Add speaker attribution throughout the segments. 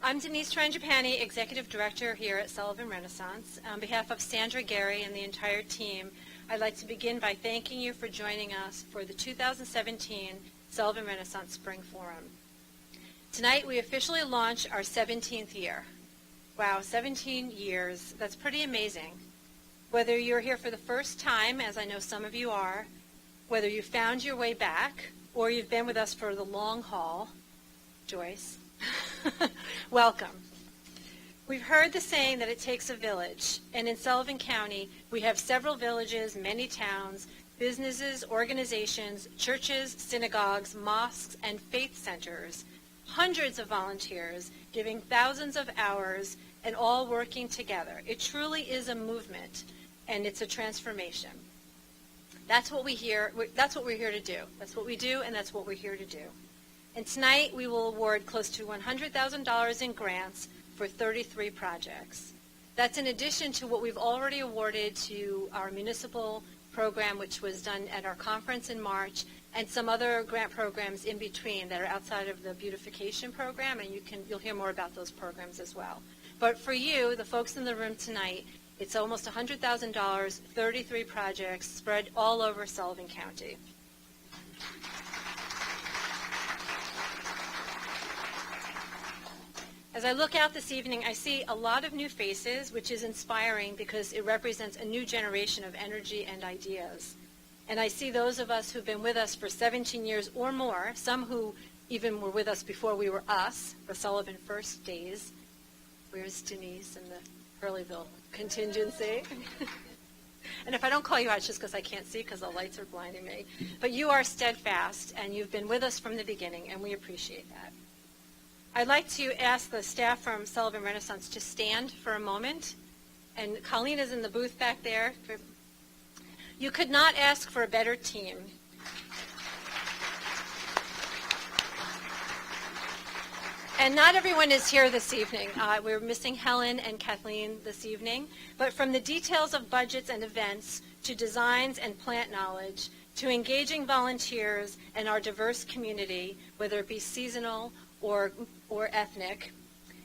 Speaker 1: I'm Denise Frangipani, Executive Director here at Sullivan Renaissance. On behalf of Sandra Gary and the entire team, I'd like to begin by thanking you for joining us for the 2017 Sullivan Renaissance Spring Forum. Tonight we officially launch our 17th year. Wow, 17 years, that's pretty amazing. Whether you're here for the first time, as I know some of you are, whether you found your way back, or you've been with us for the long haul, Joyce, welcome. We've heard the saying that it takes a village, and in Sullivan County, we have several villages, many towns, businesses, organizations, churches, synagogues, mosques, and faith centers, hundreds of volunteers giving thousands of hours and all working together. It truly is a movement, and it's a transformation. That's what we're here to do. That's what we do, and that's what we're here to do. And tonight, we will award close to $100,000 in grants for 33 projects. That's in addition to what we've already awarded to our municipal program, which was done at our conference in March, and some other grant programs in between that are outside of the beautification program, and you'll hear more about those programs as well. But for you, the folks in the room tonight, it's almost $100,000, 33 projects spread all over Sullivan County. As I look out this evening, I see a lot of new faces, which is inspiring because it represents a new generation of energy and ideas. And I see those of us who've been with us for 17 years or more, some who even were with us before we were us, the Sullivan First days. Where's Denise and the Hurleyville contingency? And if I don't call you out, it's just because I can't see because the lights are blinding me. But you are steadfast, and you've been with us from the beginning, and we appreciate that. I'd like to ask the staff from Sullivan Renaissance to stand for a moment. And Colleen is in the booth back there. You could not ask for a better team. And not everyone is here this evening. We're missing Helen and Kathleen this evening. But from the details of budgets and events to designs and plant knowledge to engaging volunteers and our diverse community, whether it be seasonal or ethnic,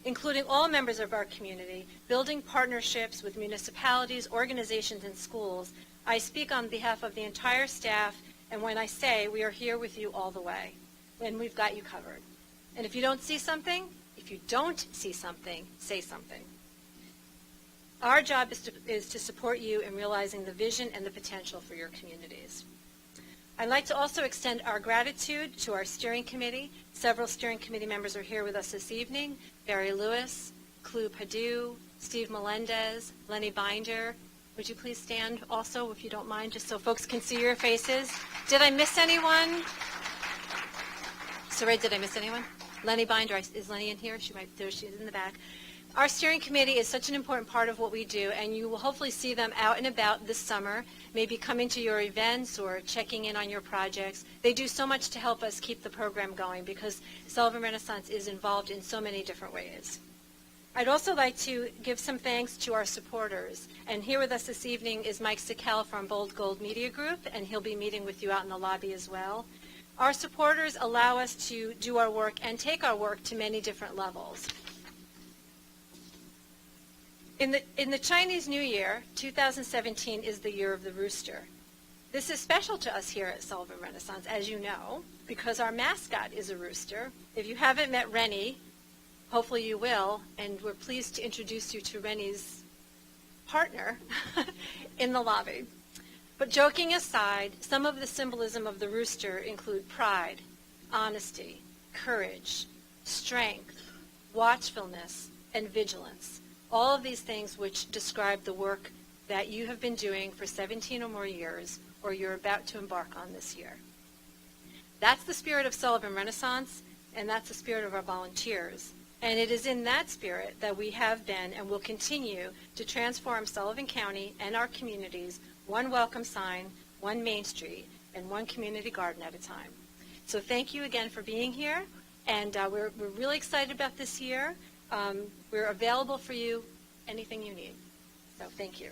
Speaker 1: including all members of our community, building partnerships with municipalities, organizations, and schools, I speak on behalf of the entire staff, and when I say we are here with you all the way, and we've got you covered. And if you don't see something, say something. Our job is to support you in realizing the vision and the potential for your communities. I'd like to also extend our gratitude to our steering committee. Several steering committee members are here with us this evening. Barry Lewis, Clu Padu, Steve Melendez, Lenny Binder. Would you please stand also, if you don't mind, just so folks can see your faces? Did I miss anyone? Sorry, did I miss anyone? Lenny Binder, is Lenny in here? There she is in the back. Our steering committee is such an important part of what we do, and you will hopefully see them out and about this summer, maybe coming to your events or checking in on your projects. They do so much to help us keep the program going because Sullivan Renaissance is involved in so many different ways. I'd also like to give some thanks to our supporters. And here with us this evening is Mike Sikel from Bold Gold Media Group, and he'll be meeting with you out in the lobby as well. Our supporters allow us to do our work and take our work to many different levels. In the Chinese New Year, 2017 is the year of the rooster. This is special to us here at Sullivan Renaissance, as you know, because our mascot is a rooster. If you haven't met Rennie, hopefully you will, and we're pleased to introduce you to Rennie's partner in the lobby. But joking aside, some of the symbolism of the rooster include pride, honesty, courage, strength, watchfulness, and vigilance. All of these things which describe the work that you have been doing for 17 or more years, or you're about to embark on this year. That's the spirit of Sullivan Renaissance, and that's the spirit of our volunteers. And it is in that spirit that we have been and will continue to transform Sullivan County and our communities one welcome sign, one Main Street, and one community garden at a time. So thank you again for being here, and we're really excited about this year. We're available for you, anything you need. So thank you.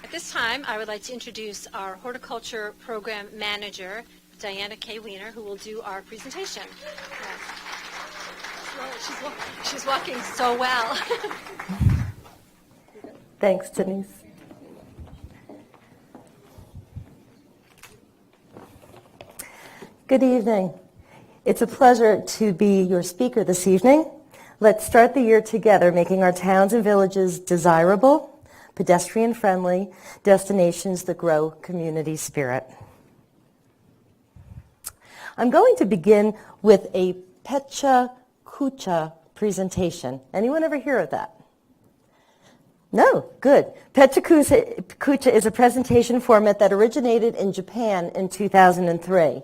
Speaker 1: At this time, I would like to introduce our horticulture program manager, Diana K. Weiner, who will do our presentation. She's walking so well.
Speaker 2: Thanks, Denise. Good evening. It's a pleasure to be your speaker this evening. Let's start the year together, making our towns and villages desirable, pedestrian-friendly destinations that grow community spirit. I'm going to begin with a Pecha Kucha presentation. Anyone ever hear of that? No? Good. Pecha Kucha is a presentation format that originated in Japan in 2003.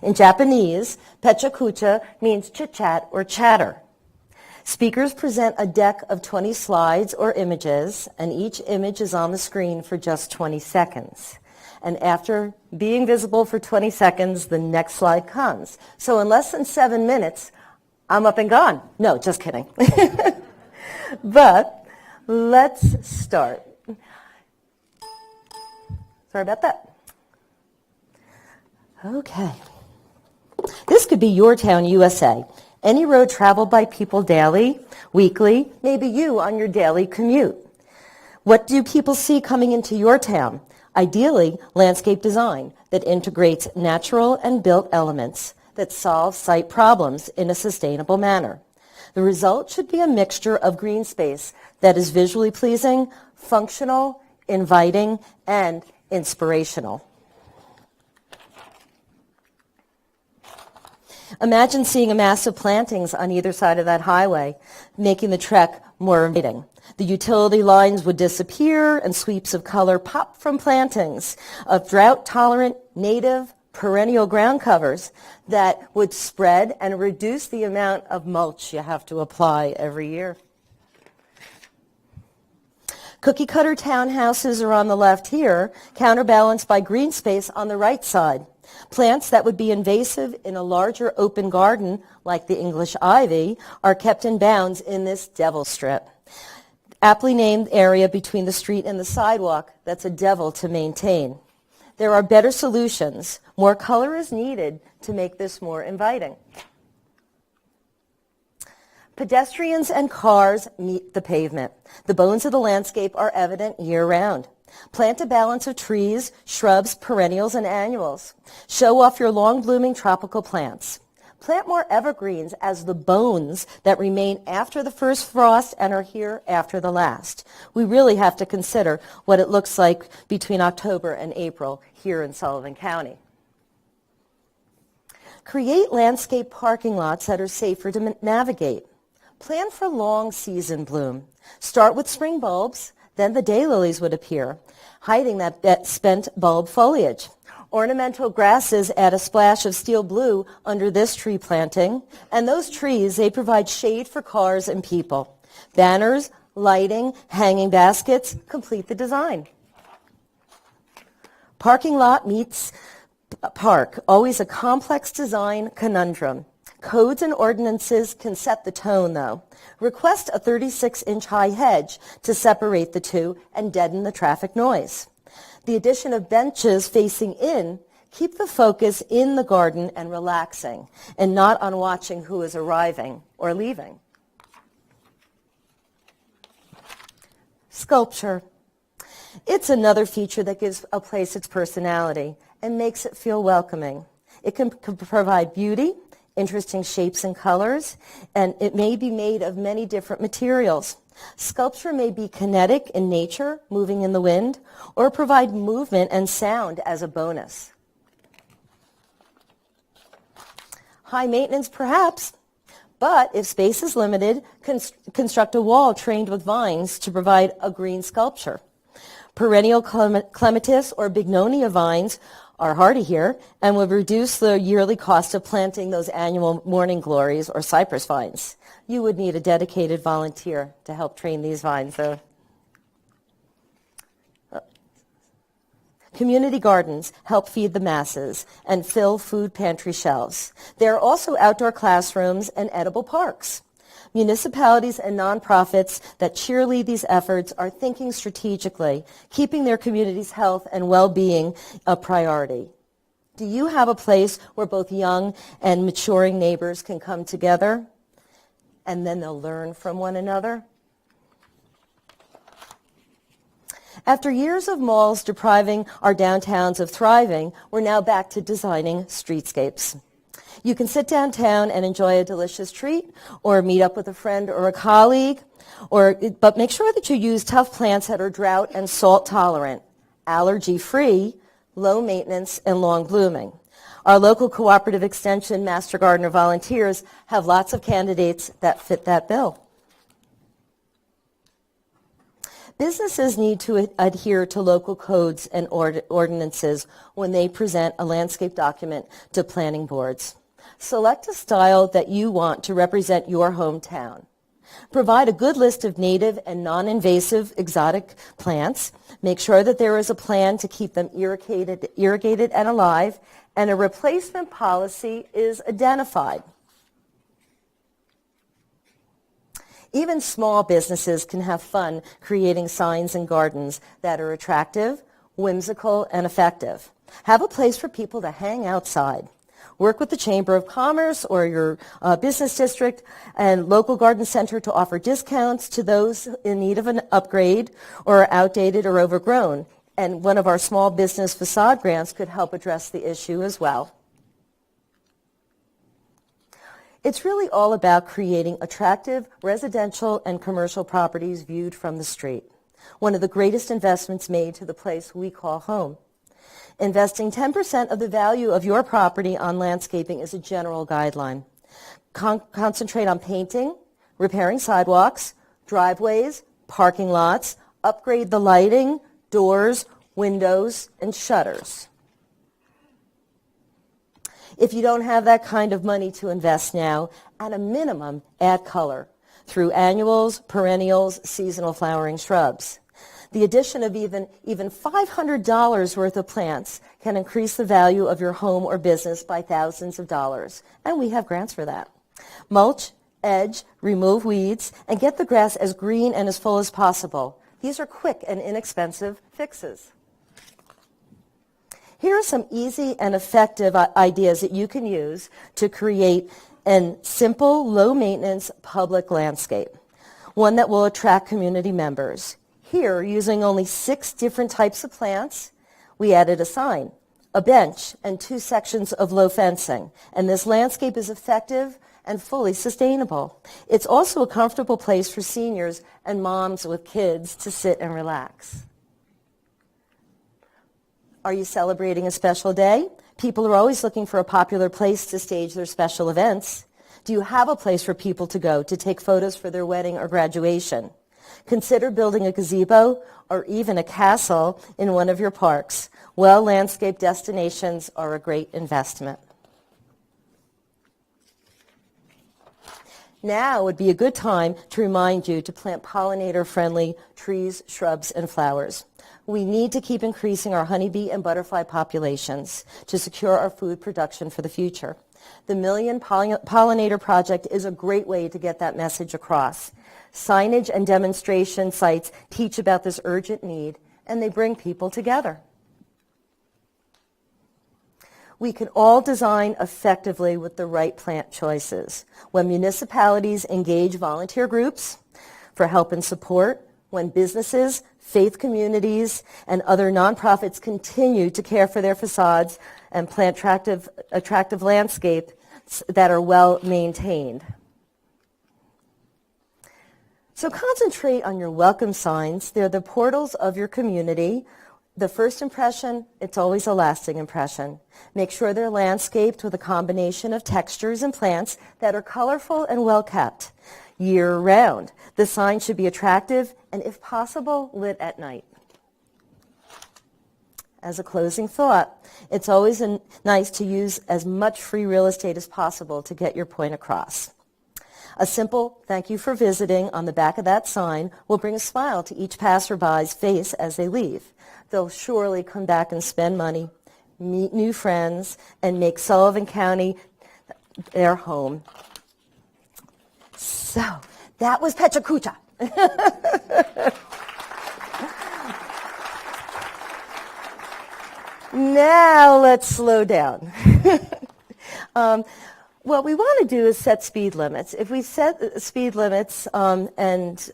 Speaker 2: In Japanese, Pecha Kucha means chit-chat or chatter. Speakers present a deck of 20 slides or images, and each image is on the screen for just 20 seconds. And after being visible for 20 seconds, the next slide comes. So in less than 7 minutes, I'm up and gone. No, just kidding. But let's start. Sorry about that. Okay. This could be your town, USA. Any road traveled by people daily, weekly, maybe you on your daily commute. What do people see coming into your town? Ideally, landscape design that integrates natural and built elements that solve site problems in a sustainable manner. The result should be a mixture of green space that is visually pleasing, functional, inviting, and inspirational. Imagine seeing a mass of plantings on either side of that highway, making the trek more inviting. The utility lines would disappear and sweeps of color pop from plantings of drought-tolerant, native, perennial ground covers that would spread and reduce the amount of mulch you have to apply every year. Cookie-cutter townhouses are on the left here, counterbalanced by green space on the right side. Plants that would be invasive in a larger open garden, like the English ivy, are kept in bounds in this devil strip. Aptly named area between the street and the sidewalk, that's a devil to maintain. There are better solutions. More color is needed to make this more inviting. Pedestrians and cars meet the pavement. The bones of the landscape are evident year-round. Plant a balance of trees, shrubs, perennials, and annuals. Show off your long-blooming tropical plants. Plant more evergreens as the bones that remain after the first frost and are here after the last. We really have to consider what it looks like between October and April here in Sullivan County. Create landscape parking lots that are safer to navigate. Plan for long season bloom. Start with spring bulbs, then the daylilies would appear, hiding that spent bulb foliage. Ornamental grasses add a splash of steel blue under this tree planting, and those trees, they provide shade for cars and people. Banners, lighting, hanging baskets complete the design. Parking lot meets park, always a complex design conundrum. Codes and ordinances can set the tone, though. Request a 36-inch high hedge to separate the two and deaden the traffic noise. The addition of benches facing in keep the focus in the garden and relaxing, and not on watching who is arriving or leaving. Sculpture. It's another feature that gives a place its personality and makes it feel welcoming. It can provide beauty, interesting shapes and colors, and it may be made of many different materials. Sculpture may be kinetic in nature, moving in the wind, or provide movement and sound as a bonus. High maintenance, perhaps, but if space is limited, construct a wall trained with vines to provide a green sculpture. Perennial clematis or bignonia vines are hardy here and would reduce the yearly cost of planting those annual morning glories or cypress vines. You would need a dedicated volunteer to help train these vines, though. Community gardens help feed the masses and fill food pantry shelves. There are also outdoor classrooms and edible parks. Municipalities and nonprofits that cheerlead these efforts are thinking strategically, keeping their community's health and well-being a priority. Do you have a place where both young and maturing neighbors can come together and then they'll learn from one another? After years of malls depriving our downtowns of thriving, we're now back to designing streetscapes. You can sit downtown and enjoy a delicious treat or meet up with a friend or a colleague, but make sure that you use tough plants that are drought and salt tolerant, allergy-free, low maintenance, and long blooming. Our local cooperative extension Master Gardener volunteers have lots of candidates that fit that bill. Businesses need to adhere to local codes and ordinances when they present a landscape document to planning boards. Select a style that you want to represent your hometown. Provide a good list of native and non-invasive exotic plants. Make sure that there is a plan to keep them irrigated and alive, and a replacement policy is identified. Even small businesses can have fun creating signs and gardens that are attractive, whimsical, and effective. Have a place for people to hang outside. Work with the Chamber of Commerce or your business district and local garden center to offer discounts to those in need of an upgrade or are outdated or overgrown. And one of our small business facade grants could help address the issue as well. It's really all about creating attractive residential and commercial properties viewed from the street. One of the greatest investments made to the place we call home. Investing 10% of the value of your property on landscaping is a general guideline. Concentrate on painting, repairing sidewalks, driveways, parking lots, upgrade the lighting, doors, windows, and shutters. If you don't have that kind of money to invest now, at a minimum, add color through annuals, perennials, seasonal flowering shrubs. The addition of even $500 worth of plants can increase the value of your home or business by thousands of dollars, and we have grants for that. Mulch, edge, remove weeds, and get the grass as green and as full as possible. These are quick and inexpensive fixes. Here are some easy and effective ideas that you can use to create a simple, low-maintenance public landscape, one that will attract community members. Here, using only 6 different types of plants, we added a sign, a bench, and 2 sections of low fencing. And this landscape is effective and fully sustainable. It's also a comfortable place for seniors and moms with kids to sit and relax. Are you celebrating a special day? People are always looking for a popular place to stage their special events. Do you have a place for people to go to take photos for their wedding or graduation? Consider building a gazebo or even a castle in one of your parks. Well-landscaped destinations are a great investment. Now would be a good time to remind you to plant pollinator-friendly trees, shrubs, and flowers. We need to keep increasing our honeybee and butterfly populations to secure our food production for the future. The Million Pollinator Project is a great way to get that message across. Signage and demonstration sites teach about this urgent need, and they bring people together. We can all design effectively with the right plant choices. When municipalities engage volunteer groups for help and support, when businesses, faith communities, and other nonprofits continue to care for their facades and plant attractive landscapes that are well maintained. So concentrate on your welcome signs. They're the portals of your community. The first impression, it's always a lasting impression. Make sure they're landscaped with a combination of textures and plants that are colorful and well kept year-round. The sign should be attractive and, if possible, lit at night. As a closing thought, it's always nice to use as much free real estate as possible to get your point across. A simple "thank you for visiting" on the back of that sign will bring a smile to each passerby's face as they leave. They'll surely come back and spend money, meet new friends, and make Sullivan County their home. So, that was Pecha Kucha. Now let's slow down. What we want to do is set speed limits. If we set speed limits and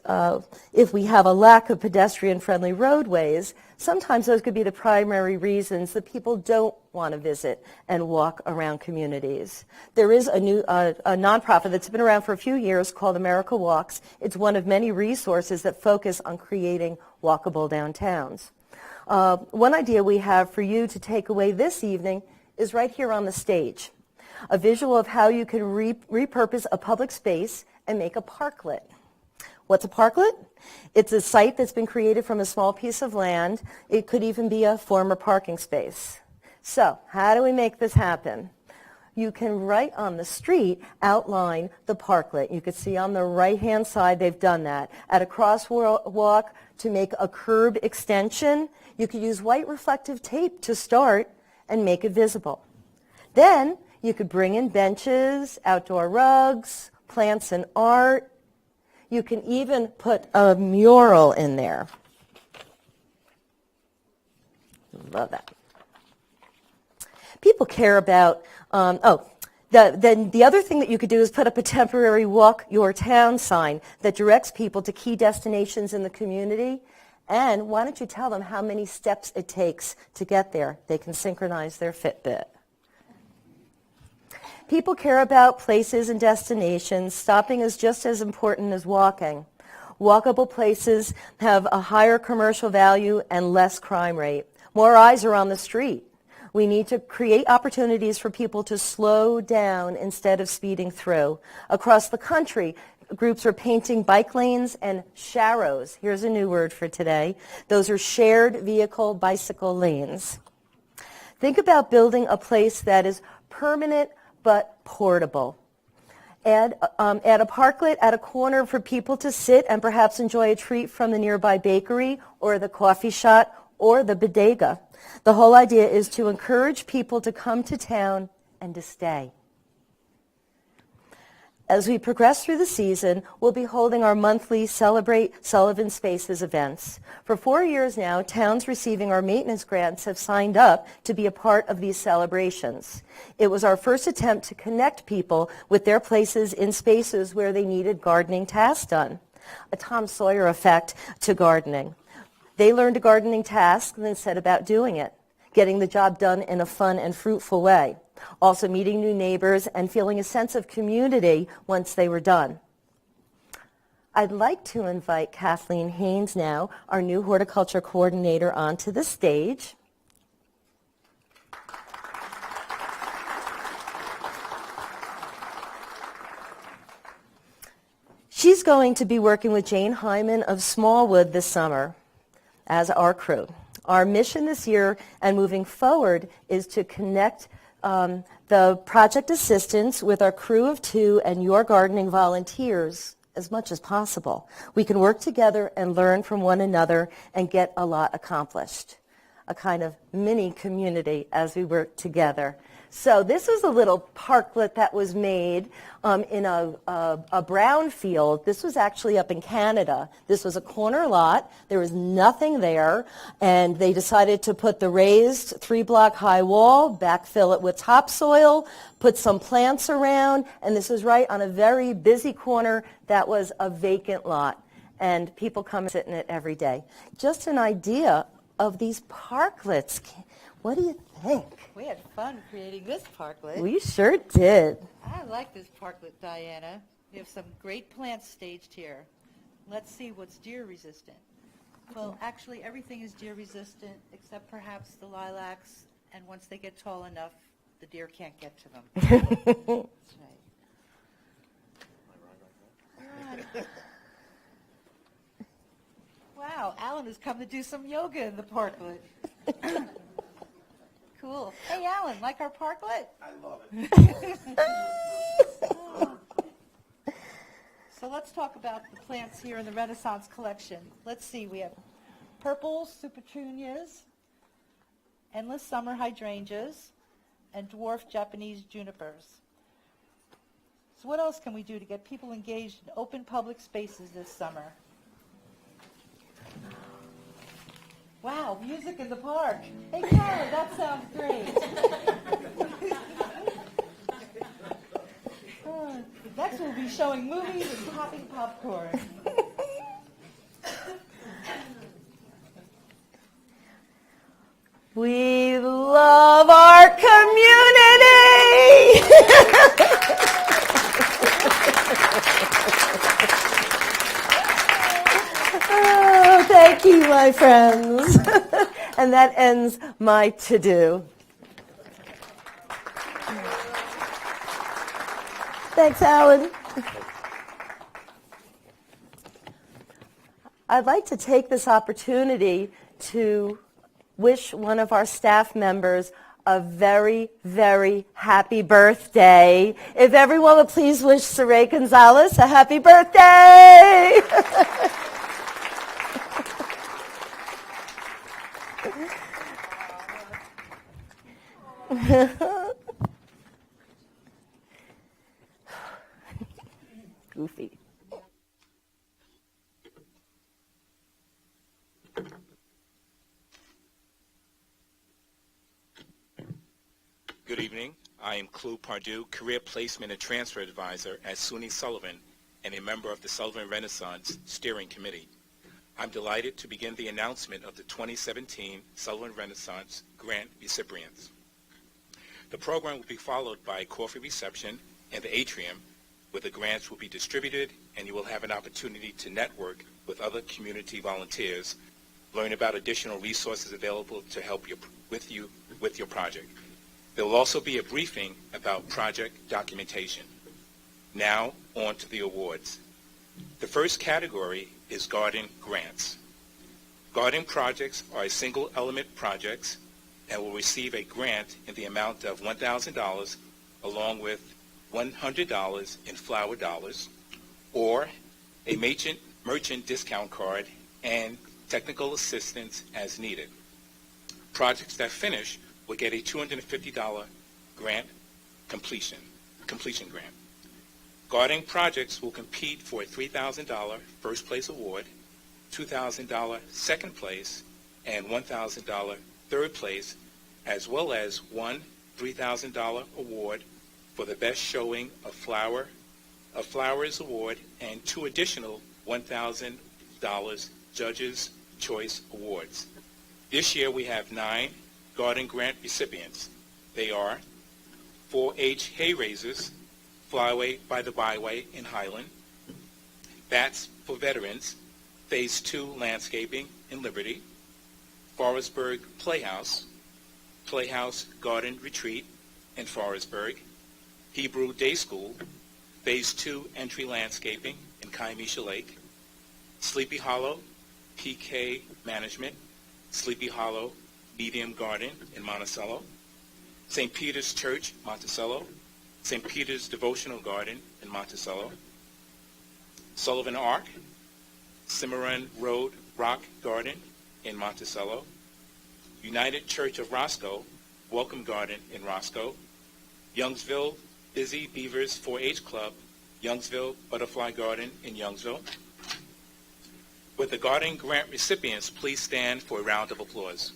Speaker 2: if we have a lack of pedestrian-friendly roadways, sometimes those could be the primary reasons that people don't want to visit and walk around communities. There is a new a nonprofit that's been around for a few years called America Walks. It's one of many resources that focus on creating walkable downtowns. One idea we have for you to take away this evening is right here on the stage. A visual of how you can repurpose a public space and make a parklet. What's a parklet? It's a site that's been created from a small piece of land. It could even be a former parking space. So, how do we make this happen? You can, right on the street, outline the parklet. You can see on the right-hand side they've done that. At a crosswalk, to make a curb extension, you could use white reflective tape to start and make it visible. Then, you could bring in benches, outdoor rugs, plants and art. You can even put a mural in there. Love that. People care about, then the other thing that you could do is put up a temporary Walk Your Town sign that directs people to key destinations in the community. And why don't you tell them how many steps it takes to get there? They can synchronize their Fitbit. People care about places and destinations. Stopping is just as important as walking. Walkable places have a higher commercial value and less crime rate. More eyes are on the street. We need to create opportunities for people to slow down instead of speeding through. Across the country, groups are painting bike lanes and sharrows. Here's a new word for today. Those are shared vehicle bicycle lanes. Think about building a place that is permanent but portable. Add a parklet at a corner for people to sit and perhaps enjoy a treat from the nearby bakery or the coffee shop or the bodega. The whole idea is to encourage people to come to town and to stay. As we progress through the season, we'll be holding our monthly Celebrate Sullivan Spaces events. For 4 years now, towns receiving our maintenance grants have signed up to be a part of these celebrations. It was our first attempt to connect people with their places in spaces where they needed gardening tasks done. A Tom Sawyer effect to gardening. They learned a gardening task and then set about doing it, getting the job done in a fun and fruitful way. Also meeting new neighbors and feeling a sense of community once they were done. I'd like to invite Kathleen Haines now, our new horticulture coordinator, onto the stage. She's going to be working with Jane Hyman of Smallwood this summer as our crew. Our mission this year and moving forward is to connect the project assistants with our crew of 2 and your gardening volunteers as much as possible. We can work together and learn from one another and get a lot accomplished. A kind of mini community as we work together. So this was a little parklet that was made in a brown field. This was actually up in Canada. This was a corner lot. There was nothing there. And they decided to put the raised 3-block high wall, backfill it with topsoil, put some plants around. And this was right on a very busy corner that was a vacant lot. And people come and sit in it every day. Just an idea of these parklets. What do you think?
Speaker 3: We had fun creating this parklet.
Speaker 2: We sure did.
Speaker 3: I like this parklet, Diana. We have some great plants staged here. Let's see what's deer resistant. Well, actually, everything is deer resistant except perhaps the lilacs, and once they get tall enough, the deer can't get to them. That's right. Wow, Alan has come to do some yoga in the parklet. Cool. Hey, Alan, like our parklet?
Speaker 4: I love it.
Speaker 3: So let's talk about the plants here in the Renaissance collection. Let's see, we have purple supertunias, endless summer hydrangeas, and dwarf Japanese junipers. So what else can we do to get people engaged in open public spaces this summer? Wow, music in the park. Hey, Carla, that sounds great. Next we'll be showing movies and popping popcorn.
Speaker 2: We love our community! Oh, thank you, my friends. And that ends my to-do. Thanks, Alan. I'd like to take this opportunity to wish one of our staff members a very, very happy birthday. If everyone would please wish Saray Gonzalez a happy birthday. Goofy.
Speaker 4: Good evening. I am Clu Pardue, Career Placement and Transfer Advisor at SUNY Sullivan and a member of the Sullivan Renaissance Steering Committee. I'm delighted to begin the announcement of the 2017 Sullivan Renaissance Grant recipients. The program will be followed by a coffee reception in the atrium where the grants will be distributed and you will have an opportunity to network with other community volunteers, learn about additional resources available to help you with your project. There will also be a briefing about project documentation. Now, on to the awards. The first category is garden grants. Garden projects are single element projects and will receive a grant in the amount of $1,000 along with $100 in flower dollars or a merchant discount card and technical assistance as needed. Projects that finish will get a $250 grant completion grant. Garden projects will compete for a $3,000 first place award, $2,000 second place, and $1,000 third place, as well as one $3,000 award for the best showing of flowers award and two additional $1,000 Judges' Choice Awards. This year we have 9 garden grant recipients. They are 4-H Hay Raisers, Flyway by the Byway in Highland, Bats for Veterans, Phase 2 Landscaping in Liberty, Forestburg Playhouse, Playhouse Garden Retreat in Forestburg, Hebrew Day School, Phase 2 Entry Landscaping in Kiamisha Lake, Sleepy Hollow PK Management, Sleepy Hollow Medium Garden in Monticello, St. Peter's Church, Monticello, St. Peter's Devotional Garden in Monticello, Sullivan Ark, Cimarron Road Rock Garden in Monticello, United Church of Roscoe, Welcome Garden in Roscoe, Youngsville Busy Beavers 4-H Club, Youngsville Butterfly Garden in Youngsville. With the garden grant recipients, please stand for a round of applause.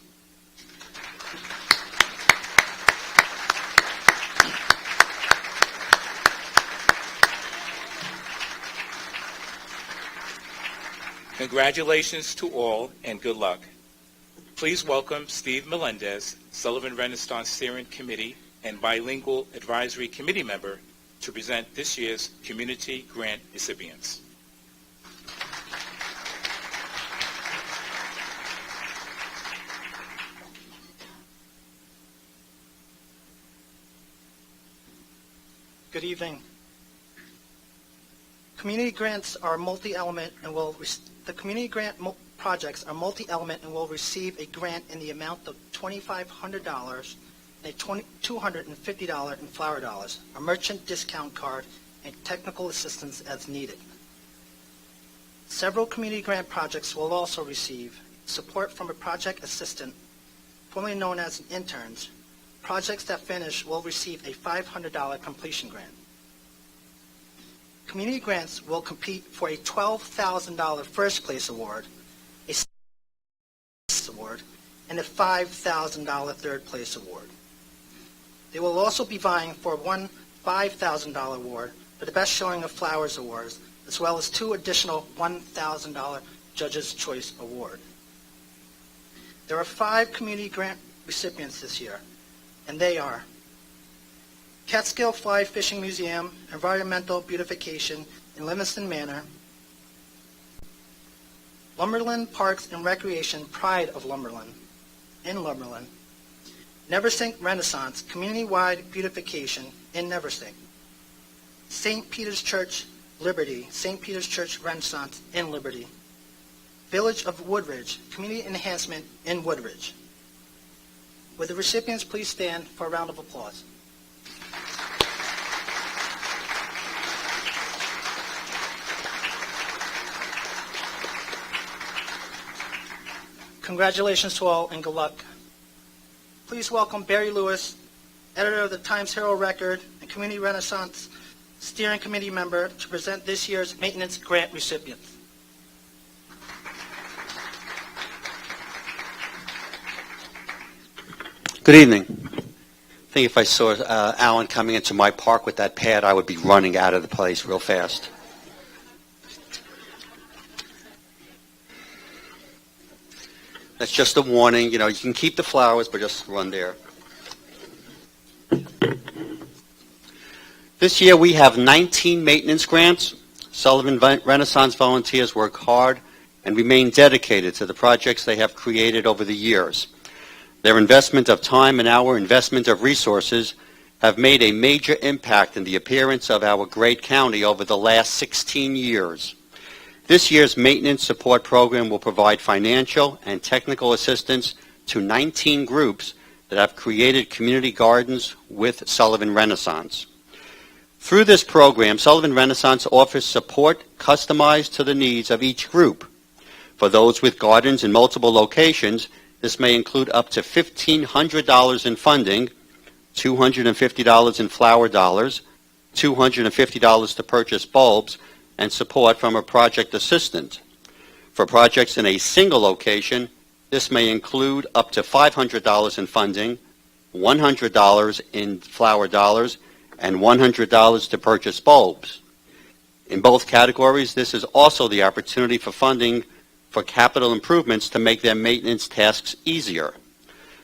Speaker 4: Congratulations to all and good luck. Please welcome Steve Melendez, Sullivan Renaissance Steering Committee and Bilingual Advisory Committee member, to present this year's community grant recipients.
Speaker 5: Good evening. Community grants are multi-element and the community grant projects are multi-element and will receive a grant in the amount of $2,500 and $250 in flower dollars, a merchant discount card, and technical assistance as needed. Several community grant projects will also receive support from a project assistant, formerly known as interns. Projects that finish will receive a $500 completion grant. Community grants will compete for a $12,000 first place award, a award, and a $5,000 third place award. They will also be vying for one $5,000 award for the Best Showing of Flowers Awards, as well as 2 additional $1,000 Judge's Choice Award. There are 5 community grant recipients this year, and they are Catskill Fly Fishing Museum, Environmental Beautification in Livingston Manor, Lumberland Parks and Recreation, Pride of Lumberland, in Lumberland, Neversink Renaissance, Community-Wide Beautification in Neversink, St. Peter's Church, Liberty, St. Peter's Church Renaissance in Liberty, Village of Woodridge, Community Enhancement in Woodridge. Would the recipients please stand for a round of applause? Congratulations to all and good luck. Please welcome Barry Lewis, editor of the Times-Herald Record and Community Renaissance Steering Committee member, to present this year's maintenance grant recipients.
Speaker 6: Good evening. I think if I saw Alan coming into my park with that pad, I would be running out of the place real fast. That's just a warning. You know, you can keep the flowers, but just run there. This year we have 19 maintenance grants. Sullivan Renaissance volunteers work hard and remain dedicated to the projects they have created over the years. Their investment of time and our investment of resources have made a major impact in the appearance of our great county over the last 16 years. This year's maintenance support program will provide financial and technical assistance to 19 groups that have created community gardens with Sullivan Renaissance. Through this program, Sullivan Renaissance offers support customized to the needs of each group. For those with gardens in multiple locations, this may include up to $1,500 in funding, $250 in flower dollars, $250 to purchase bulbs, and support from a project assistant. For projects in a single location, this may include up to $500 in funding, $100 in flower dollars, and $100 to purchase bulbs. In both categories, this is also the opportunity for funding for capital improvements to make their maintenance tasks easier.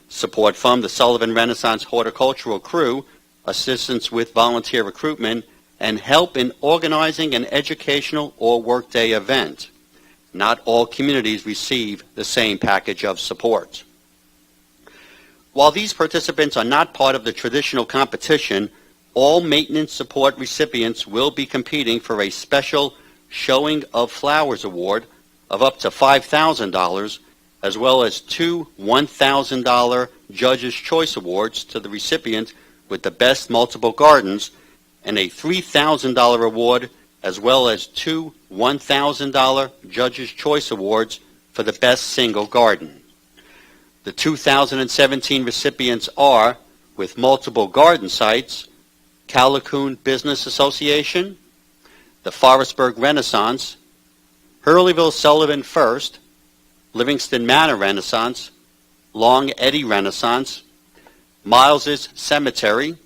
Speaker 6: Support from the Sullivan Renaissance Horticultural Crew, assistance with volunteer recruitment, and help in organizing an educational or workday event. Not all communities receive the same package of support. While these participants are not part of the traditional competition, all maintenance support recipients will be competing for a special Showing of Flowers award of up to $5,000, as well as 2 $1,000 Judge's Choice Awards to the recipient with the best multiple gardens, and a $3,000 award, as well as 2 $1,000 Judge's Choice Awards for the best single garden. The 2017 recipients are, with multiple garden sites, Callicoon Business Association, the Forestburg Renaissance, Hurleyville Sullivan First, Livingston Manor Renaissance, Long Eddy Renaissance, Miles's Cemetery,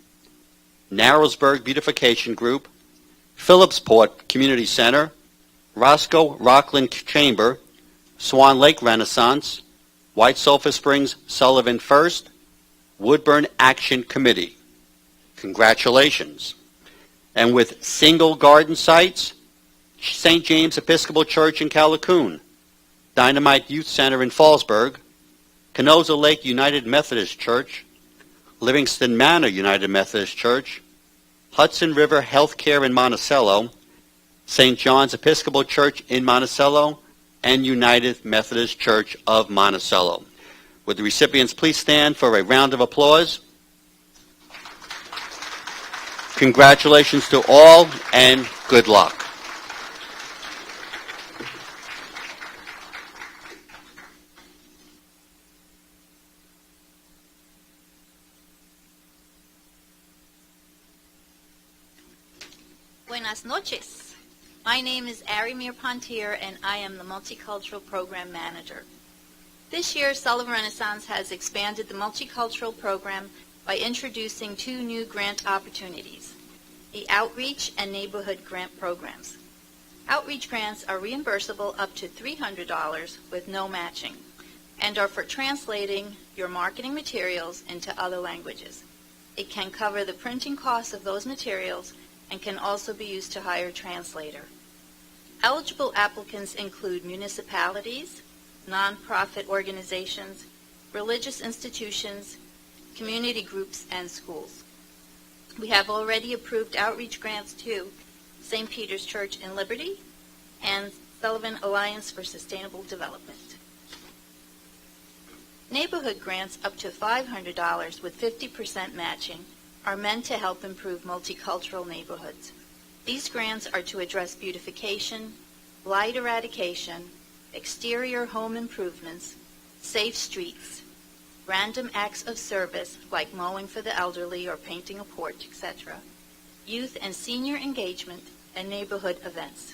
Speaker 6: Narrowsburg Beautification Group, Phillipsport Community Center, Roscoe Rockland Chamber, Swan Lake Renaissance, White Sulphur Springs Sullivan First, Woodburn Action Committee. Congratulations. And with single garden sites, St. James Episcopal Church in Callicoon, Dynamite Youth Center in Fallsburg, Canosa Lake United Methodist Church, Livingston Manor United Methodist Church, Hudson River Healthcare in Monticello, St. John's Episcopal Church in Monticello, and United Methodist Church of Monticello. Would the recipients please stand for a round of applause? Congratulations to all, and good luck.
Speaker 7: Buenas noches. My name is Arimir Pontier, and I am the Multicultural Program Manager. This year, Sullivan Renaissance has expanded the multicultural program by introducing 2 new grant opportunities, the Outreach and Neighborhood Grant programs. Outreach grants are reimbursable up to $300 with no matching and are for translating your marketing materials into other languages. It can cover the printing costs of those materials and can also be used to hire a translator. Eligible applicants include municipalities, nonprofit organizations, religious institutions, community groups, and schools. We have already approved outreach grants to St. Peter's Church in Liberty and Sullivan Alliance for Sustainable Development. Neighborhood grants up to $500 with 50% matching are meant to help improve multicultural neighborhoods. These grants are to address beautification, blight eradication, exterior home improvements, safe streets, random acts of service like mowing for the elderly or painting a porch, etc., youth and senior engagement, and neighborhood events.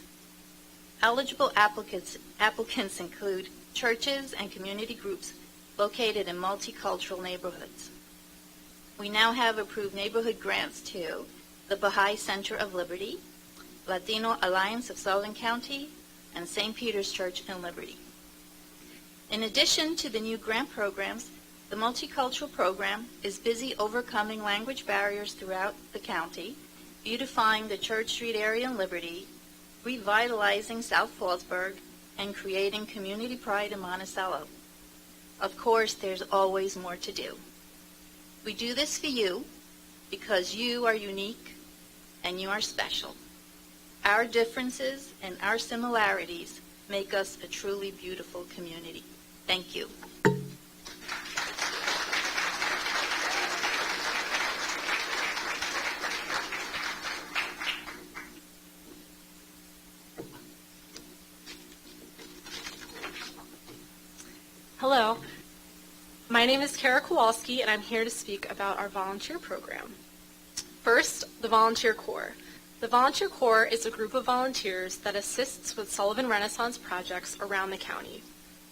Speaker 7: Eligible applicants include churches and community groups located in multicultural neighborhoods. We now have approved neighborhood grants to the Baha'i Center of Liberty, Latino Alliance of Sullivan County, and St. Peter's Church in Liberty. In addition to the new grant programs, the multicultural program is busy overcoming language barriers throughout the county, beautifying the Church Street area in Liberty, revitalizing South Fallsburg, and creating community pride in Monticello. Of course, there's always more to do. We do this for you because you are unique and you are special. Our differences and our similarities make us a truly beautiful community. Thank you.
Speaker 8: Hello, my name is Kara Kowalski, and I'm here to speak about our volunteer program. First, the Volunteer Corps. The Volunteer Corps is a group of volunteers that assists with Sullivan Renaissance projects around the county.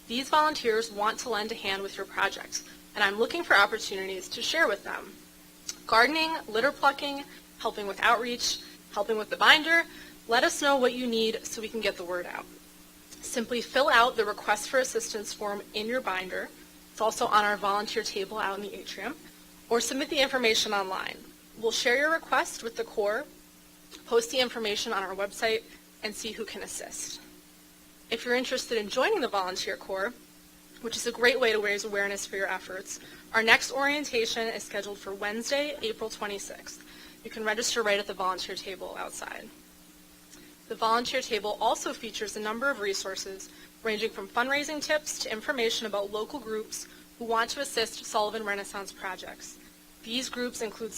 Speaker 8: These volunteers want to lend a hand with your project, and I'm looking for opportunities to share with them. Gardening, litter plucking, helping with outreach, helping with the binder. Let us know what you need so we can get the word out. Simply fill out the request for assistance form in your binder. It's also on our volunteer table out in the atrium, or submit the information online. We'll share your request with the Corps, post the information on our website, and see who can assist. If you're interested in joining the Volunteer Corps, which is a great way to raise awareness for your efforts, our next orientation is scheduled for Wednesday, April 26th. You can register right at the volunteer table outside. The volunteer table also features a number of resources ranging from fundraising tips to information about local groups who want to assist Sullivan Renaissance projects. These groups include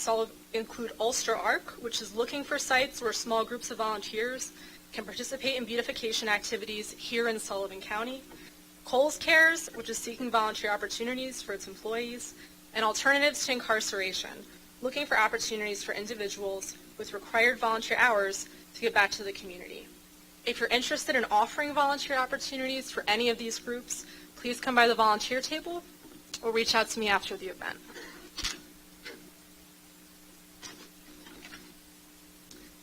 Speaker 8: Ulster Arc, which is looking for sites where small groups of volunteers can participate in beautification activities here in Sullivan County, Coles Cares, which is seeking volunteer opportunities for its employees, and Alternatives to Incarceration, looking for opportunities for individuals with required volunteer hours to get back to the community. If you're interested in offering volunteer opportunities for any of these groups, please come by the volunteer table or reach out to me after the event.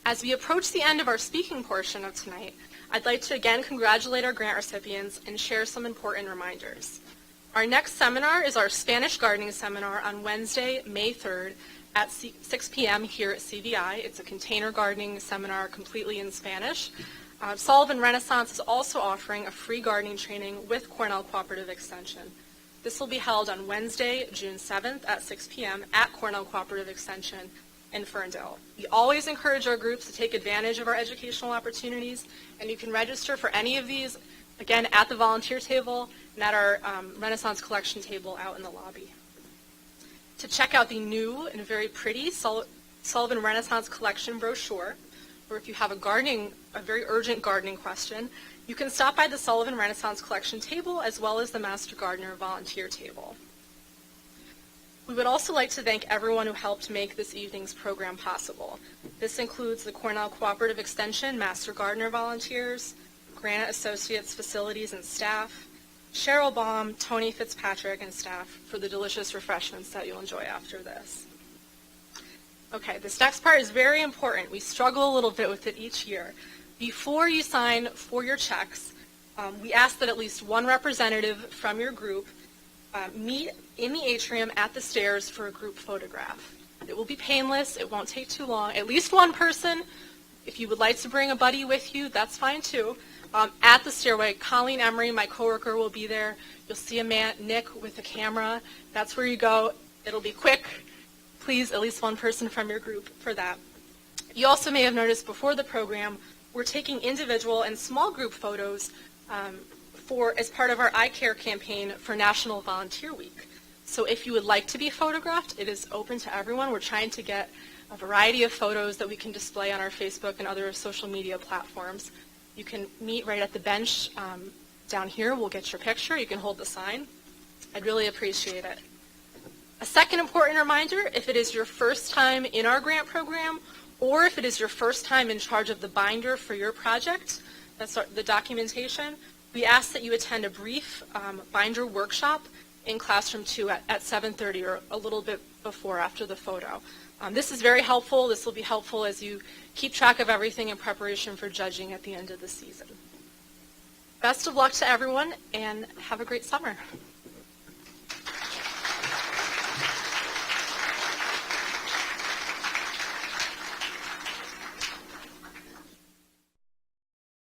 Speaker 8: As we approach the end of our speaking portion of tonight, I'd like to again congratulate our grant recipients and share some important reminders. Our next seminar is our Spanish Gardening Seminar on Wednesday, May 3rd at 6 p.m. here at CVI. It's a container gardening seminar completely in Spanish. Sullivan Renaissance is also offering a free gardening training with Cornell Cooperative Extension. This will be held on Wednesday, June 7th at 6 p.m. at Cornell Cooperative Extension in Ferndale. We always encourage our groups to take advantage of our educational opportunities, and you can register for any of these, again, at the volunteer table and at our Renaissance collection table out in the lobby. To check out the new and very pretty Sullivan Renaissance collection brochure, or if you have a very urgent gardening question, you can stop by the Sullivan Renaissance collection table as well as the Master Gardener volunteer table. We would also like to thank everyone who helped make this evening's program possible. This includes the Cornell Cooperative Extension Master Gardener volunteers, Granite Associates facilities and staff, Cheryl Baum, Tony Fitzpatrick, and staff for the delicious refreshments that you'll enjoy after this. Okay, this next part is very important. We struggle a little bit with it each year. Before you sign for your checks, we ask that at least one representative from your group meet in the atrium at the stairs for a group photograph. It will be painless. It won't take too long. At least one person. If you would like to bring a buddy with you, that's fine too. At the stairway, Colleen Emery, my coworker, will be there. You'll see a man, Nick, with a camera. That's where you go. It'll be quick. Please, at least one person from your group for that. You also may have noticed before the program, we're taking individual and small group photos as part of our I Care campaign for National Volunteer Week. So if you would like to be photographed, it is open to everyone. We're trying to get a variety of photos that we can display on our Facebook and other social media platforms. You can meet right at the bench down here. We'll get your picture. You can hold the sign. I'd really appreciate it. A second important reminder, if it is your first time in our grant program, or if it is your first time in charge of the binder for your project, that's the documentation, we ask that you attend a brief binder workshop in classroom 2 at 7:30 or a little bit before after the photo. This is very helpful. This will be helpful as you keep track of everything in preparation for judging at the end of the season. Best of luck to everyone, and have a great summer.